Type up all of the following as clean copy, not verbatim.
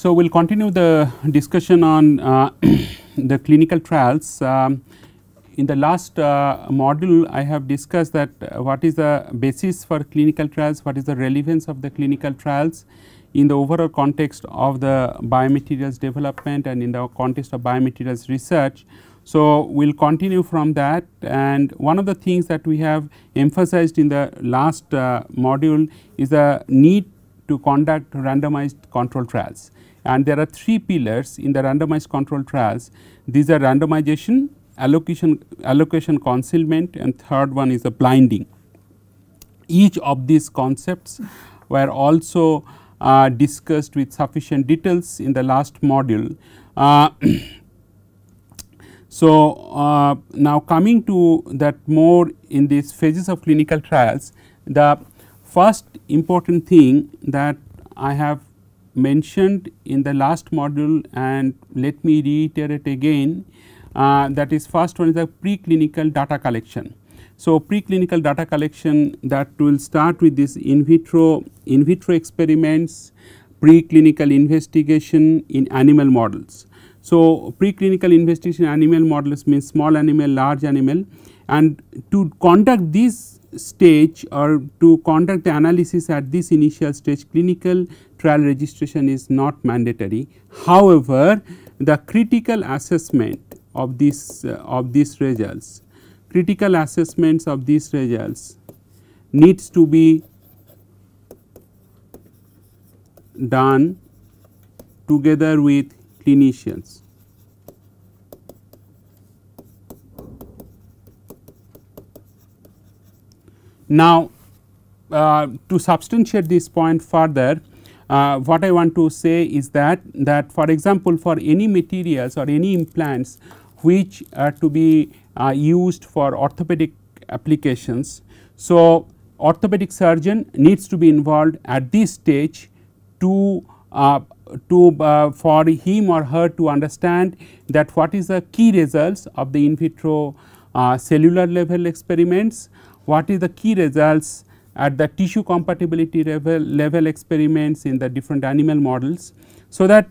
So, we will continue the discussion on the clinical trials. In the last module, I have discussed that what is the basis for clinical trials, what is the relevance of the clinical trials in the overall context of the biomaterials development and in the context of biomaterials research. So, we will continue from that, and one of the things that we have emphasized in the last module is the need to conduct randomized control trials. And there are three pillars in the randomized control trials. These are randomization, allocation concealment, and third one is the blinding. Each of these concepts were also discussed with sufficient details in the last module. So, now coming to that more in these phases of clinical trials, the first important thing that I have mentioned in the last module, and let me reiterate again, that is first one is the preclinical data collection. So, preclinical data collection, that will start with this in vitro experiments, preclinical investigation in animal models. So, preclinical investigation in animal models means small animal, large animal, and to conduct this stage or to conduct the analysis at this initial stage, clinical trial registration is not mandatory. However, the critical assessment of these results, critical assessments of these results needs to be done together with clinicians. Now, to substantiate this point further, what I want to say is that for example, for any materials or any implants which are to be used for orthopedic applications. So, orthopedic surgeon needs to be involved at this stage to for him or her to understand that what is the key results of the in vitro cellular level experiments, what is the key results at the tissue compatibility level experiments in the different animal models. So, that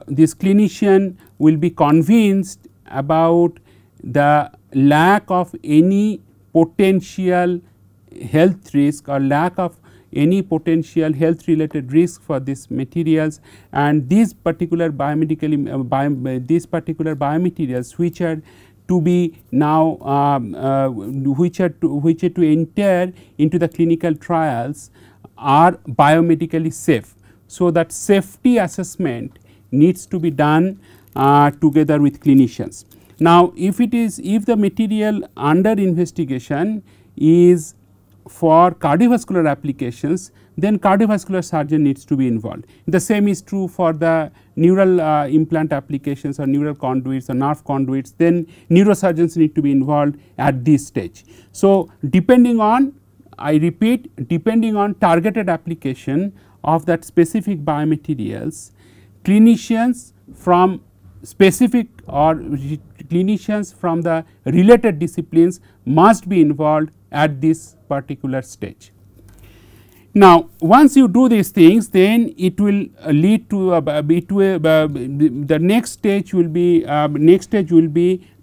this clinician will be convinced about the lack of any potential health risk or lack of any potential health related risk for these materials, and these particular these particular biomaterials which are to be now which are to enter into the clinical trials are biomedically safe. So, that safety assessment needs to be done together with clinicians. Now, if the material under investigation is for cardiovascular applications, then cardiovascular surgeon needs to be involved. The same is true for the neural implant applications or neural conduits or nerve conduits, then neurosurgeons need to be involved at this stage. So, depending on, I repeat, depending on targeted application of that specific biomaterials, clinicians from specific or clinicians from the related disciplines must be involved at this particular stage. Now, once you do these things, then it will lead to the next stage will be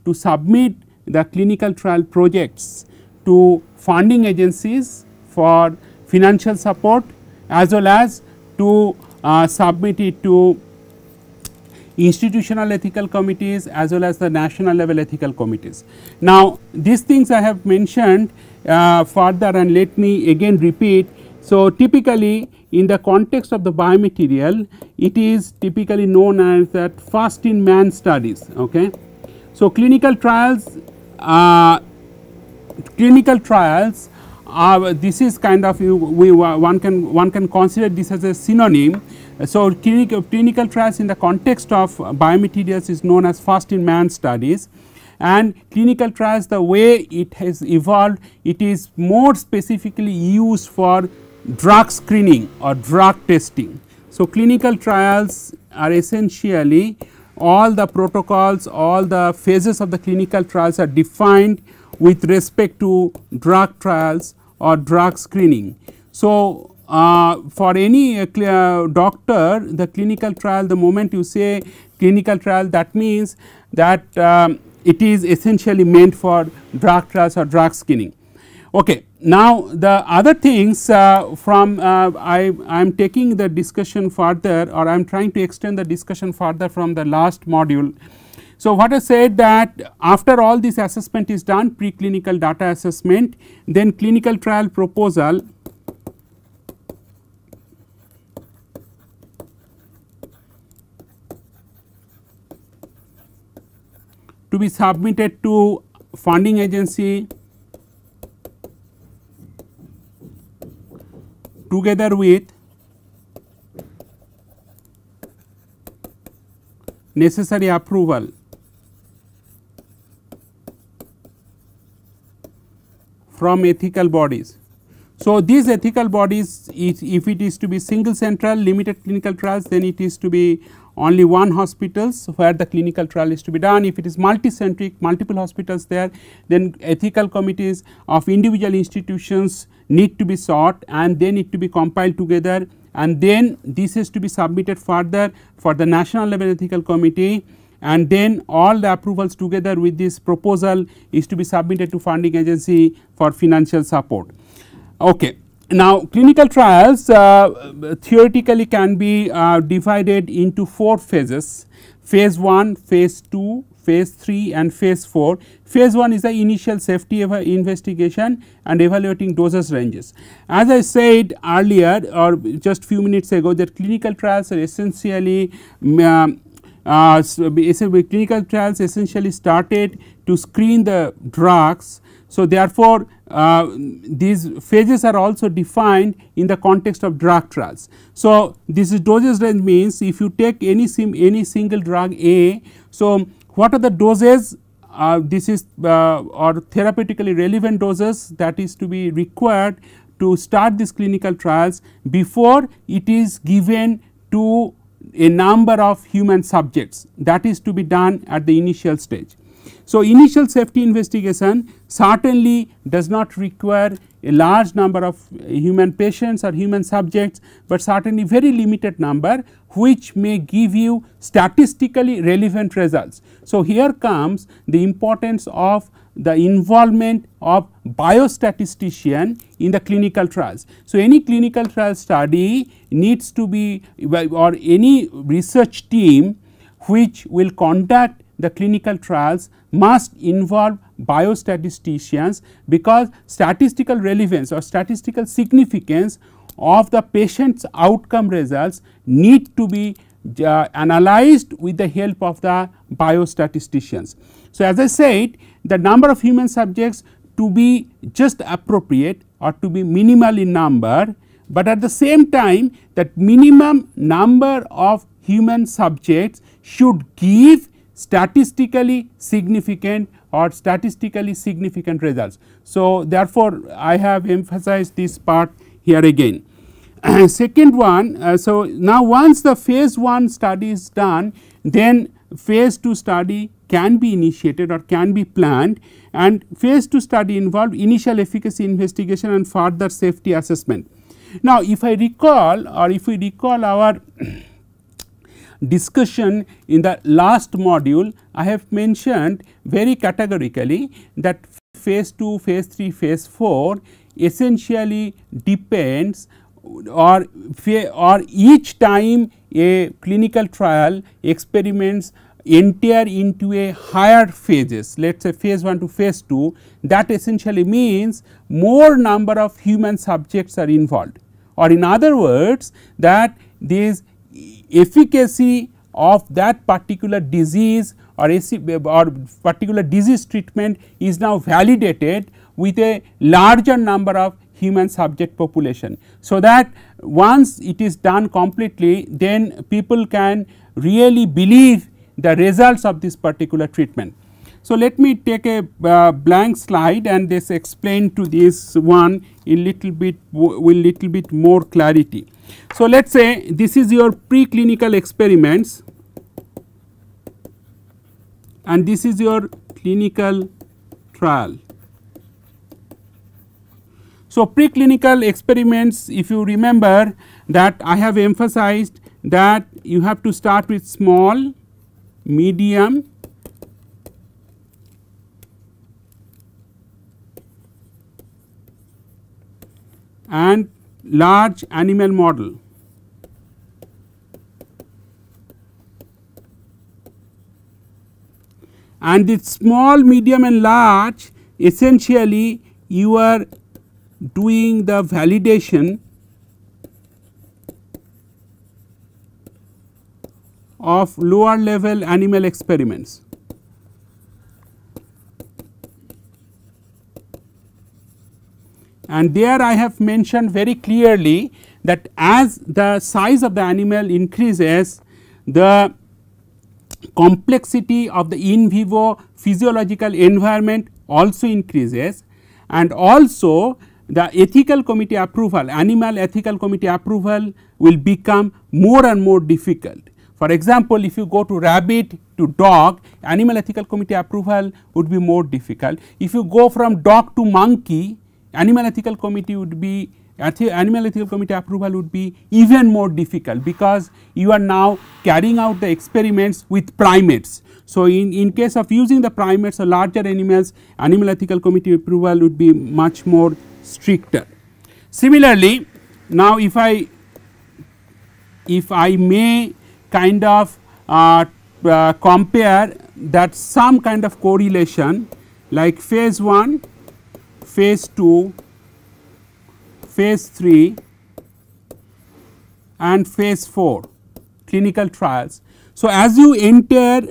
to submit the clinical trial projects to funding agencies for financial support, as well as to submit it to institutional ethical committees as well as the national level ethical committees. Now, these things I have mentioned further, and let me again repeat. So, typically in the context of the biomaterial, it is typically known as that first in man studies. Okay. So, clinical trials this is kind of one can consider this as a synonym. So, clinical trials in the context of biomaterials is known as first in man studies, and clinical trials, the way it has evolved, it is more specifically used for drug screening or drug testing. So, clinical trials are essentially all the protocols, all the phases of the clinical trials are defined with respect to drug trials or drug screening. So, for any doctor, the clinical trial, the moment you say clinical trial, that means that it is essentially meant for drug trials or drug screening. Okay. Now, the other things from I am taking the discussion further, or I am trying to extend the discussion further from the last module. So, what I said that after all this assessment is done, preclinical data assessment, then clinical trial proposal to be submitted to funding agency together with necessary approval from ethical bodies. So, these ethical bodies, if it is to be single central limited clinical trials, then it is to be only one hospitals where the clinical trial is to be done. If it is multicentric, multiple hospitals there, then ethical committees of individual institutions need to be sought and they need to be compiled together, and then this is to be submitted further for the national level ethical committee, and then all the approvals together with this proposal is to be submitted to funding agency for financial support. Okay. Now, clinical trials theoretically can be divided into 4 phases: phase 1, phase 2, phase 3 and phase 4. Phase 1 is the initial safety investigation and evaluating doses ranges. As I said earlier or just few minutes ago, that clinical trials are essentially clinical trials essentially started to screen the drugs. So, therefore, these phases are also defined in the context of drug trials. So, this is doses range means if you take any single drug A. So, what are the doses, this is or therapeutically relevant doses that is to be required to start these clinical trials before it is given to a number of human subjects, that is to be done at the initial stage. So, initial safety investigation certainly does not require a large number of human patients or human subjects, but certainly very limited number which may give you statistically relevant results. So, here comes the importance of the involvement of biostatistician in the clinical trials. So, any clinical trial study needs to be, or any research team which will conduct the clinical trials must involve biostatisticians, because statistical relevance or statistical significance of the patient's outcome results need to be analyzed with the help of the biostatisticians. So, as I said, the number of human subjects to be just appropriate or to be minimal in number, but at the same time that minimum number of human subjects should give statistically significant or statistically significant results. So, therefore, I have emphasized this part here again. Second one, so now once the phase 1 study is done, then phase 2 study can be initiated or can be planned, and phase 2 study involve initial efficacy investigation and further safety assessment. Now, if I recall or if we recall our discussion in the last module, I have mentioned very categorically that phase 2, phase 3, phase 4 essentially depends or each time a clinical trial experiments enter into a higher phases, let us say phase 1 to phase 2, that essentially means more number of human subjects are involved, or in other words that this efficacy of that particular disease or particular disease treatment is now validated with a larger number of human subject population. So, that once it is done completely, then people can really believe the results of this particular treatment. So, let me take a blank slide and this explain to this one in little bit with little bit more clarity. So, let us say this is your preclinical experiments and this is your clinical trial. So, preclinical experiments, if you remember that I have emphasized that you have to start with small, medium, and large animal model. And this small, medium and large, essentially you are doing the validation of lower level animal experiments. And there I have mentioned very clearly that as the size of the animal increases, the complexity of the in vivo physiological environment also increases, and also the ethical committee approval, animal ethical committee approval will become more and more difficult. For example, if you go to rabbit to dog, animal ethical committee approval would be more difficult. If you go from dog to monkey, animal ethical committee approval would be even more difficult, because you are now carrying out the experiments with primates. So, in case of using the primates or larger animals, animal ethical committee approval would be much more stricter. Similarly, now if I may kind of compare that some kind of correlation like phase 1, phase 2, phase 3 and phase 4 clinical trials. So, as you enter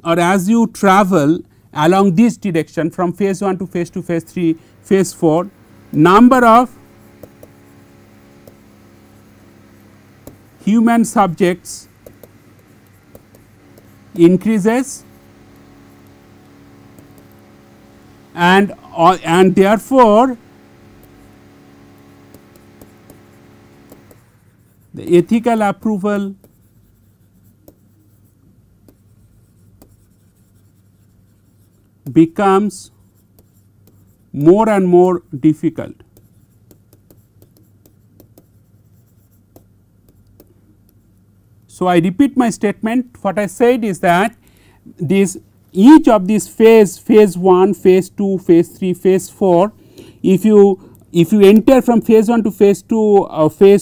or as you travel along this direction from phase 1 to phase 2, phase 3, phase 4, number of human subjects increases, and therefore, the ethical approval becomes more and more difficult. So, I repeat my statement. What I said is that each of these phase 1, phase 2, phase 3, phase 4, if you enter from phase 1 to phase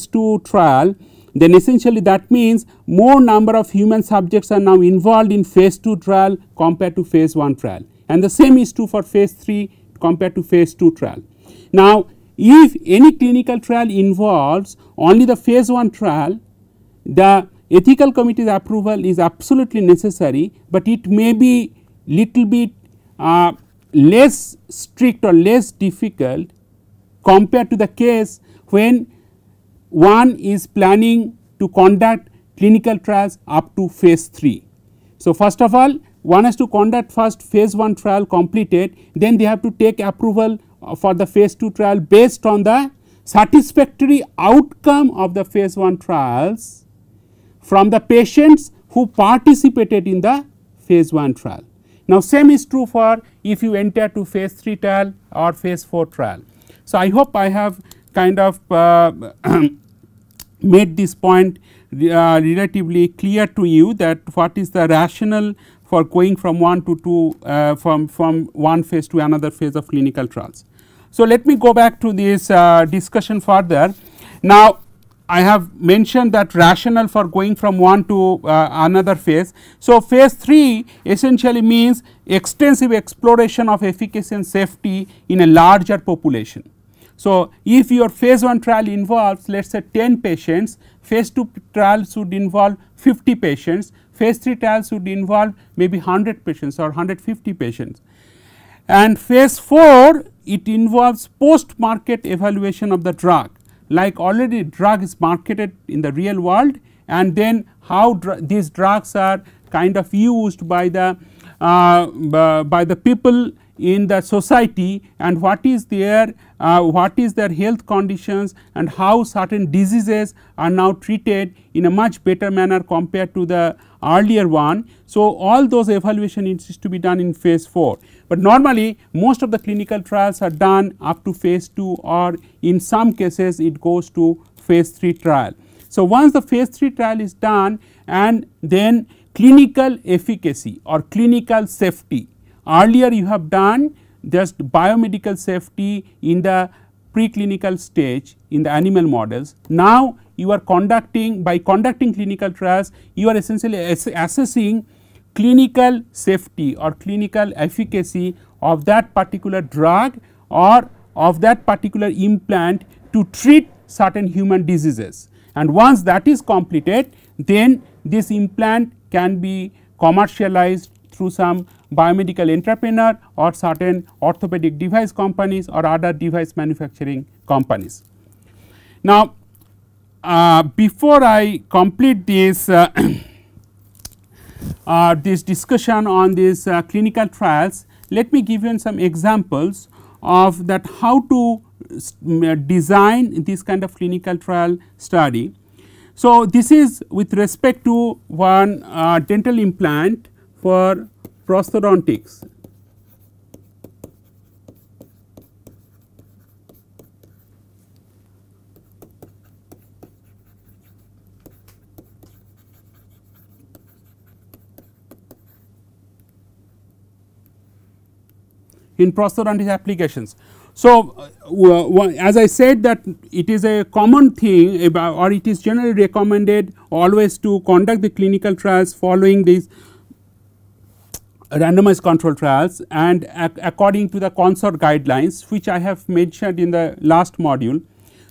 2 trial, then essentially that means more number of human subjects are now involved in phase 2 trial compared to phase 1 trial, and the same is true for phase 3 compared to phase 2 trial. Now, if any clinical trial involves only the phase 1 trial, the ethical committee's approval is absolutely necessary, but it may be little bit less strict or less difficult compared to the case when one is planning to conduct clinical trials up to phase 3. So, first of all, one has to conduct first phase 1 trial completed, then they have to take approval for the phase 2 trial based on the satisfactory outcome of the phase 1 trials from the patients who participated in the phase 1 trial. Now, same is true for if you enter to phase 3 trial or phase 4 trial. So, I hope I have kind of made this point relatively clear to you, that what is the rationale for going from 1 to 2 from one phase to another phase of clinical trials. So, let me go back to this discussion further. Now, I have mentioned that rationale for going from one to another phase. So, phase 3 essentially means extensive exploration of efficacy and safety in a larger population. So, if your phase 1 trial involves let us say 10 patients, phase 2 trial should involve 50 patients, phase 3 trial should involve maybe 100 patients or 150 patients. And phase 4, it involves post market evaluation of the drug, like already drug is marketed in the real world, and then how these drugs are kind of used by the people in the society and what is their health conditions and how certain diseases are now treated in a much better manner compared to the earlier one. So, all those evaluation needs to be done in phase 4, but normally most of the clinical trials are done up to phase 2 or in some cases it goes to phase 3 trial. So, once the phase 3 trial is done and then clinical efficacy or clinical safety, earlier you have done just biomedical safety in the preclinical stage in the animal models. Now, you are conducting clinical trials, you are essentially assessing clinical safety or clinical efficacy of that particular drug or of that particular implant to treat certain human diseases. And once that is completed, then this implant can be commercialized through some biomedical entrepreneur or certain orthopedic device companies or other device manufacturing companies. Now, before I complete this this discussion on these clinical trials, let me give you some examples of that how to design this kind of clinical trial study. So, this is with respect to one dental implant for prosthodontics. In prosthodontic applications. So, as I said that it is a common thing about, or it is generally recommended always to conduct the clinical trials following these randomized control trials and according to the consort guidelines, which I have mentioned in the last module.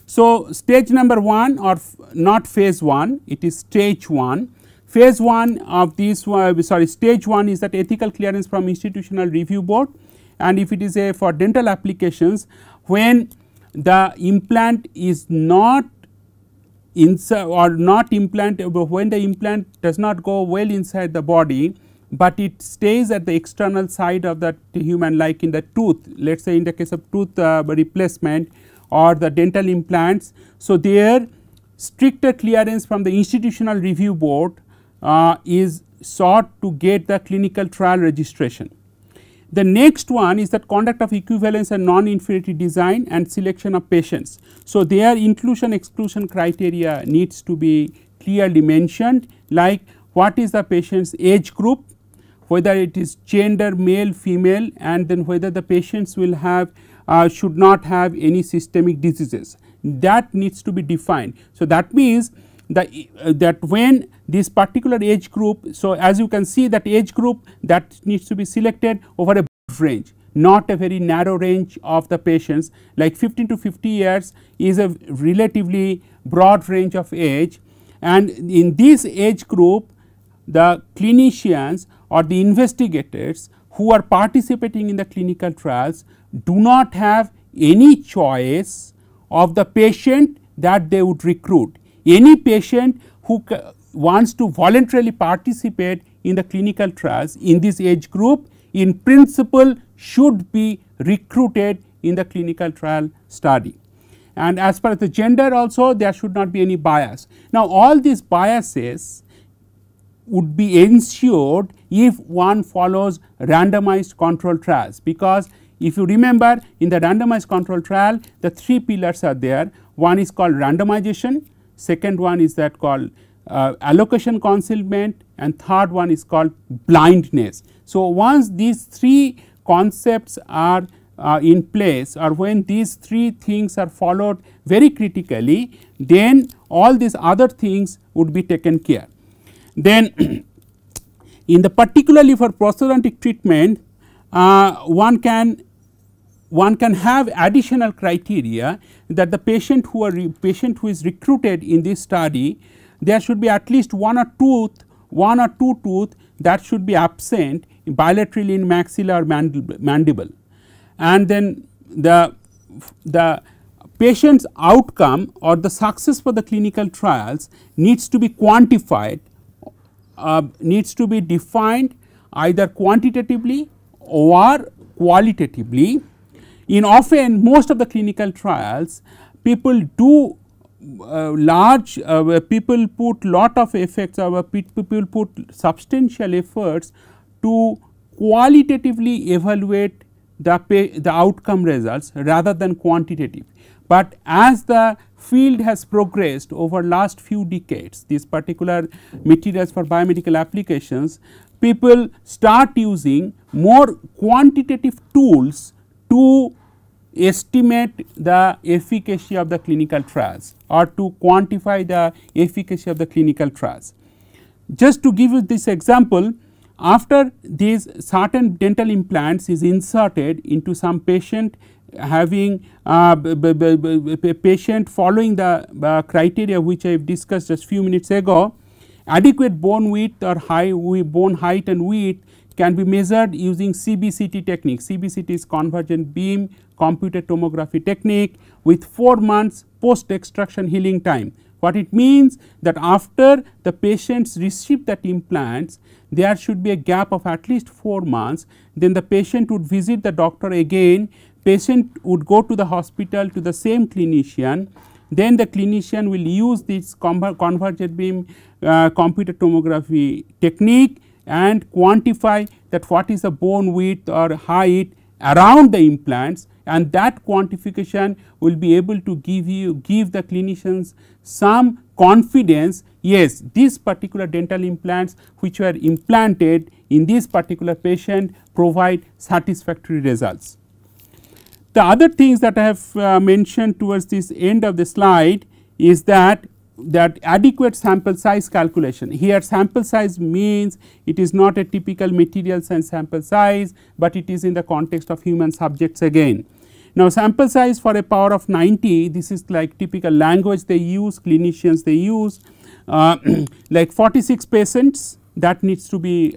So, stage number 1 or not phase 1, it is stage 1. Phase 1 of this stage 1 is that ethical clearance from institutional review board, and if it is a for dental applications, when the implant is not inside or not implant, when the implant does not go well inside the body, but it stays at the external side of the human, like in the tooth, let us say in the case of tooth replacement or the dental implants. So, there stricter clearance from the institutional review board is sought to get the clinical trial registration. The next one is that conduct of equivalence and non-inferiority design and selection of patients. So, their inclusion exclusion criteria needs to be clearly mentioned, like what is the patient's age group, whether it is gender male female, and then whether the patients will have should not have any systemic diseases, that needs to be defined. So, that means that when this particular age group, so as you can see that age group that needs to be selected over a broad range, not a very narrow range of the patients, like 15 to 50 years is a relatively broad range of age, and in this age group the clinicians or the investigators who are participating in the clinical trials do not have any choice of the patient that they would recruit. Any patient who wants to voluntarily participate in the clinical trials in this age group in principle should be recruited in the clinical trial study. And as per the gender also, there should not be any bias. Now, all these biases would be ensured if one follows randomized control trials, because if you remember in the randomized control trial the 3 pillars are there. One is called randomization, second one is that called allocation concealment, and third one is called blindness. So, once these 3 concepts are in place, or when these 3 things are followed very critically, then all these other things would be taken care. Then in the particularly for prosthodontic treatment, one can have additional criteria that the patient who is recruited in this study, there should be at least one or two tooth that should be absent bilaterally in maxilla or mandible, and then the patient's outcome or the success for the clinical trials needs to be quantified, needs to be defined either quantitatively or qualitatively. In often most of the clinical trials, people do people put lot of effects, people put substantial efforts to qualitatively evaluate the outcome results rather than quantitative. But as the field has progressed over last few decades, these particular materials for biomedical applications, people start using more quantitative tools to estimate the efficacy of the clinical trials or to quantify the efficacy of the clinical trials. Just to give you this example, after these certain dental implants is inserted into some patient having patient following the criteria which I have discussed just few minutes ago, adequate bone width or bone height and width can be measured using CBCT technique. CBCT is convergent beam computed tomography technique with 4 months post extraction healing time. What it means that after the patients receive that implants, there should be a gap of at least 4 months, then the patient would visit the doctor again, patient would go to the hospital to the same clinician, then the clinician will use this convergent beam computed tomography technique and quantify that what is the bone width or height around the implants, and that quantification will be able to give the clinicians some confidence, yes, these particular dental implants which were implanted in this particular patient provide satisfactory results. The other things that I have mentioned towards this end of the slide is that adequate sample size calculation. Here sample size means it is not a typical material science sample size, but it is in the context of human subjects again. Now, sample size for a power of 90, this is like typical language they use, clinicians they use, like 46 patients that needs to be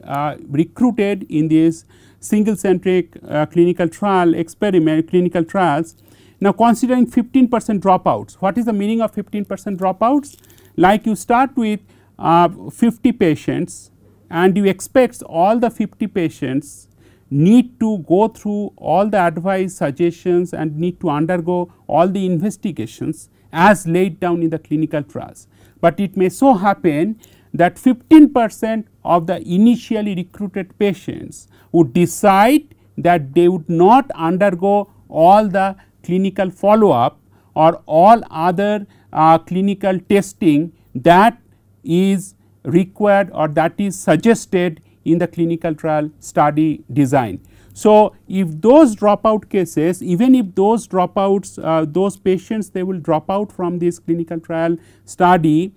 recruited in this single centric clinical trial experiment, clinical trials. Now, considering 15% dropouts, what is the meaning of 15% dropouts? Like you start with 50 patients and you expect all the 50 patients need to go through all the advice, suggestions and need to undergo all the investigations as laid down in the clinical trials. But it may so happen that 15% of the initially recruited patients would decide that they would not undergo all the clinical follow up or all other clinical testing that is required or that is suggested in the clinical trial study design. So, if those dropout cases, even if those dropouts, those patients they will drop out from this clinical trial study,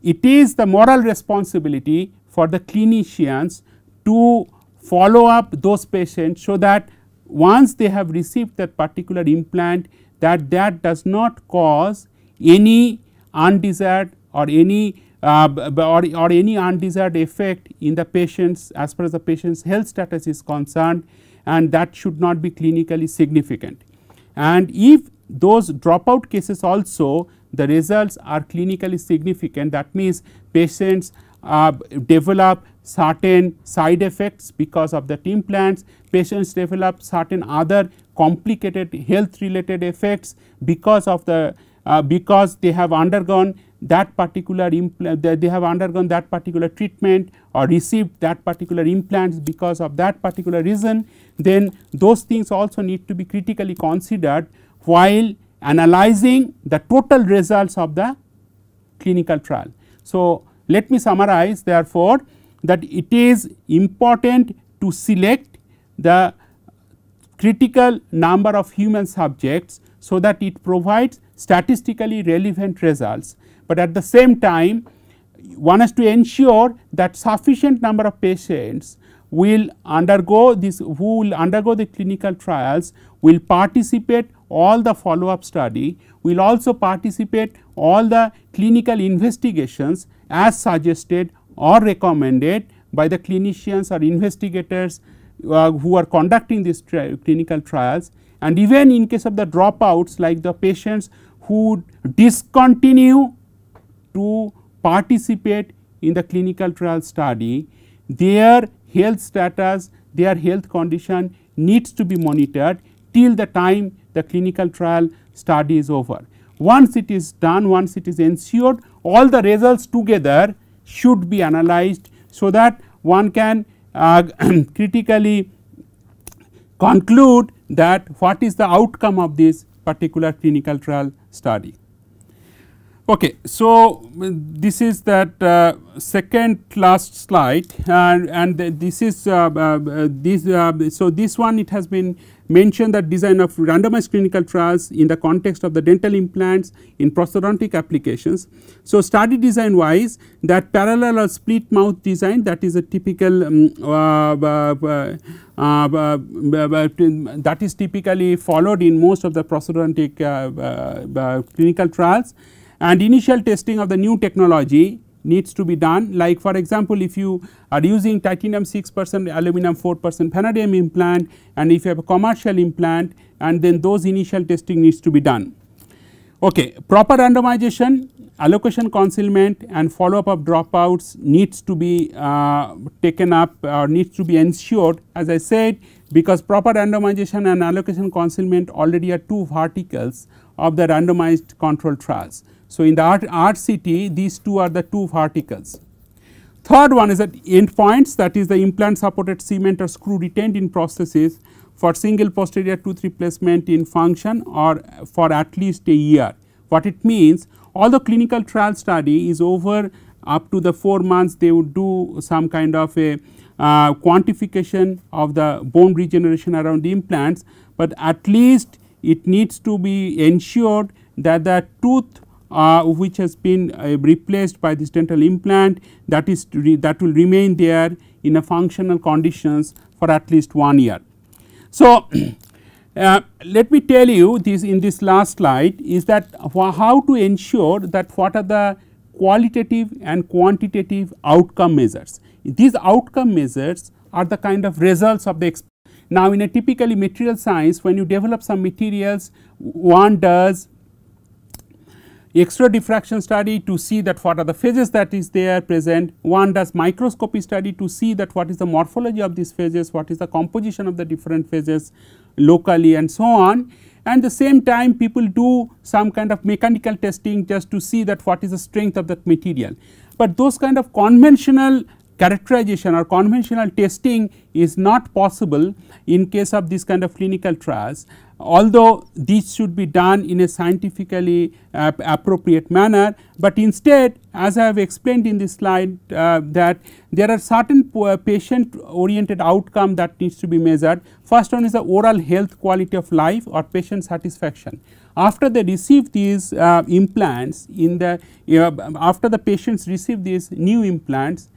it is the moral responsibility for the clinicians to follow up those patients, so that once they have received that particular implant, that does not cause any undesired or any any undesired effect in the patients as far as the patient's health status is concerned, and that should not be clinically significant. And if those dropout cases also the results are clinically significant, that means patients develop certain side effects because of that implants, patients develop certain other complicated health related effects because of the because they have undergone that particular implant, they have undergone that particular treatment or received that particular implants because of that particular reason, then those things also need to be critically considered while analyzing the total results of the clinical trial. So, let me summarize therefore, that it is important to select the critical number of human subjects, so that it provides statistically relevant results, but at the same time one has to ensure that sufficient number of patients will undergo this, who will undergo the clinical trials, will participate all the follow up study, will also participate all the clinical investigations as suggested or recommended by the clinicians or investigators who are conducting these clinical trials. And even in case of the dropouts, like the patients who discontinue to participate in the clinical trial study, their health status, their health condition needs to be monitored till the time the clinical trial study is over. Once it is done, once it is ensured, all the results together should be analyzed, so that one can critically conclude that what is the outcome of this particular clinical trial study. Okay, so this is that second last slide, and this is so this one, it has been mentioned that design of randomized clinical trials in the context of the dental implants in prosthodontic applications. So, study design wise, that parallel or split mouth design, that is a typical that is typically followed in most of the prosthodontic clinical trials, and initial testing of the new technology needs to be done. Like for example, if you are using titanium 6%, aluminum 4% vanadium implant, and if you have a commercial implant, and then those initial testing needs to be done. Okay, proper randomization, allocation concealment, and follow up of dropouts needs to be taken up or needs to be ensured, as I said, because proper randomization and allocation concealment already are two verticals of the randomized control trials. So, in the RCT, these two are the two verticals. Third one is that endpoints, that is the implant supported cement or screw retained in prosthesis for single posterior tooth replacement in function or for at least a year. What it means, although clinical trial study is over up to the 4 months, they would do some kind of a quantification of the bone regeneration around the implants, but at least it needs to be ensured that the tooth which has been replaced by this dental implant, that will remain there in a functional conditions for at least 1 year. So, let me tell you this in this last slide is that how to ensure that what are the qualitative and quantitative outcome measures. These outcome measures are the kind of results of the experiment. Now, in a typically material science, when you develop some materials, one does X-ray diffraction study to see that what are the phases that is there present, one does microscopy study to see that what is the morphology of these phases, what is the composition of the different phases locally and so on, and the same time people do some kind of mechanical testing just to see that what is the strength of that material. But those kind of conventional characterization or conventional testing is not possible in case of this kind of clinical trials, although this should be done in a scientifically appropriate manner, but instead, as I have explained in this slide, that there are certain patient oriented outcome that needs to be measured. First one is the oral health quality of life or patient satisfaction. After they receive these implants in the after the patients receive these new implants,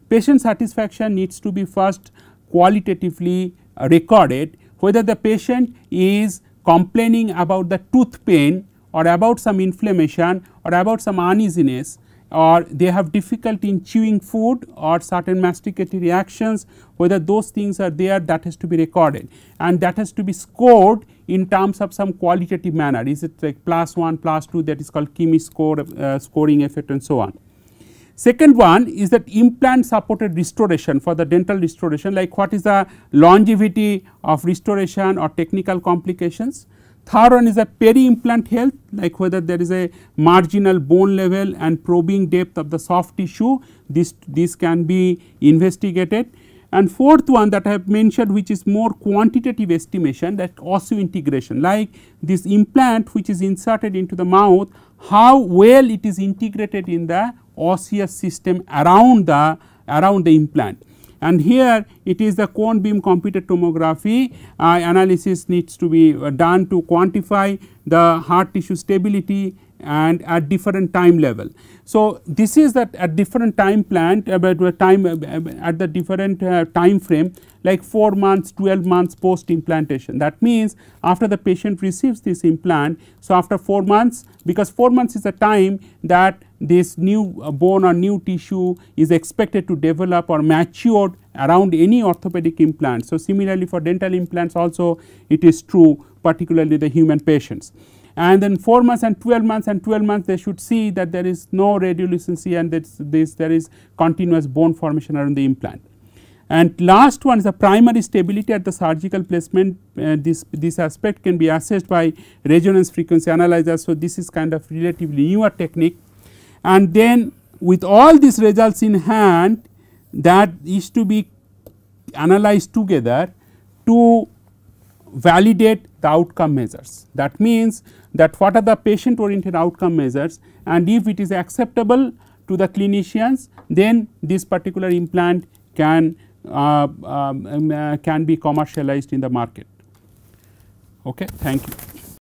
patient satisfaction needs to be first qualitatively recorded, whether the patient is complaining about the tooth pain or about some inflammation or about some uneasiness, or they have difficulty in chewing food or certain masticatory reactions, whether those things are there, that has to be recorded, and that has to be scored in terms of some qualitative manner. Is it like +1, +2, that is called Kimi score, scoring effect and so on. Second one is that implant supported restoration for the dental restoration, like what is the longevity of restoration or technical complications. Third one is the peri-implant health, like whether there is a marginal bone level and probing depth of the soft tissue, this can be investigated. And fourth one that I have mentioned, which is more quantitative estimation, that osseointegration, like this implant which is inserted into the mouth, how well it is integrated in the osseous system around the implant. And here it is the cone beam computed tomography analysis needs to be done to quantify the hard tissue stability and at different time level. So, this is that at different time plan about time at the different time frame, like 4 months, 12 months post implantation. That means, after the patient receives this implant, so after 4 months, because 4 months is the time that this new bone or new tissue is expected to develop or mature around any orthopedic implant. So, similarly for dental implants also it is true, particularly the human patients. And then 4 months and 12 months and 12 months they should see that there is no radiolucency and there is continuous bone formation around the implant. And last one is the primary stability at the surgical placement. This aspect can be assessed by resonance frequency analyzer. So, this is kind of relatively newer technique, and then with all these results in hand, that is to be analyzed together to validate the outcome measures. That means that what are the patient oriented outcome measures, and if it is acceptable to the clinicians, then this particular implant can be commercialized in the market. Okay, thank you.